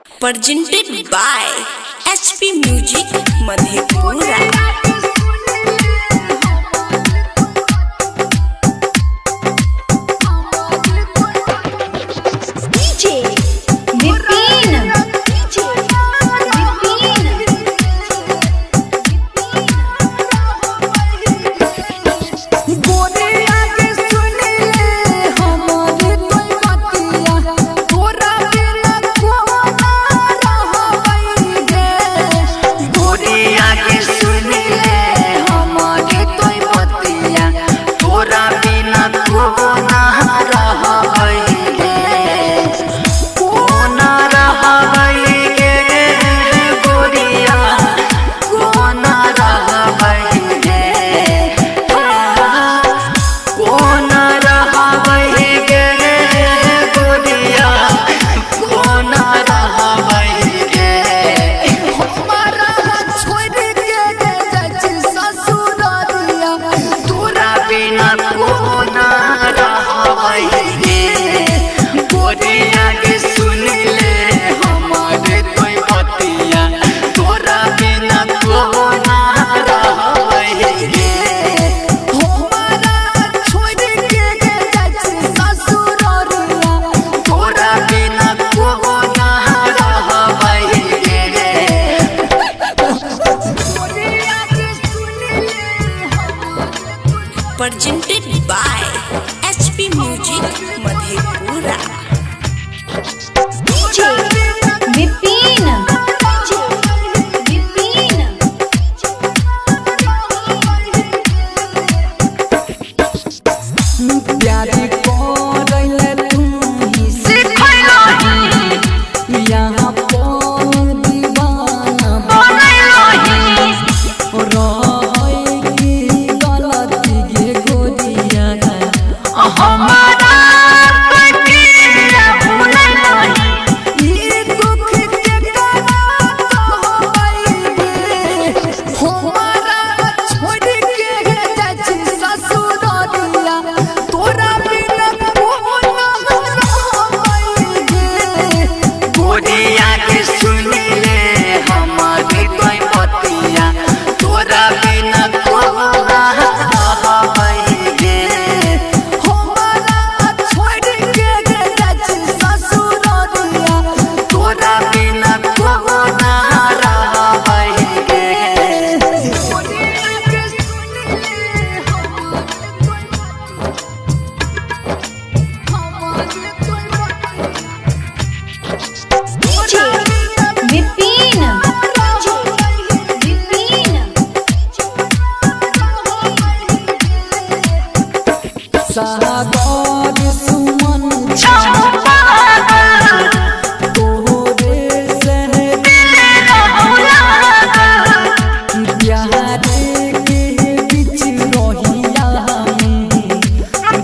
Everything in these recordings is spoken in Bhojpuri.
presented by HP Music Madhepura. Presented by HP Music Madhepura. सागर सुमन तोरे से दिल रहुला प्यार के बीच रहिया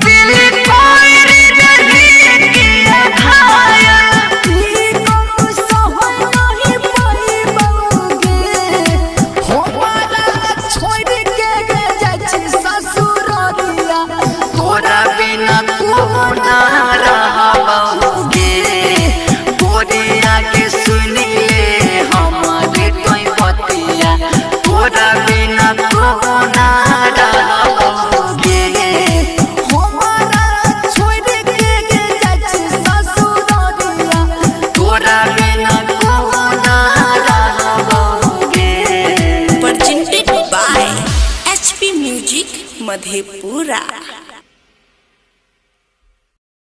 दिल कोई नहीं किया खाया कम सहन नहीं पाइबोगे हमारा छोड़ के जाछि ससुररिया तोरा बिना कोना रहबोगे गोरिया के सुनिए हमारे कोई बतिया तोरा बिना कोना रहबोगे हमारा छोड़ के जाछि ससुररिया तोरा बिना कोना रहबोगे। Presented by HP Music Madhepura.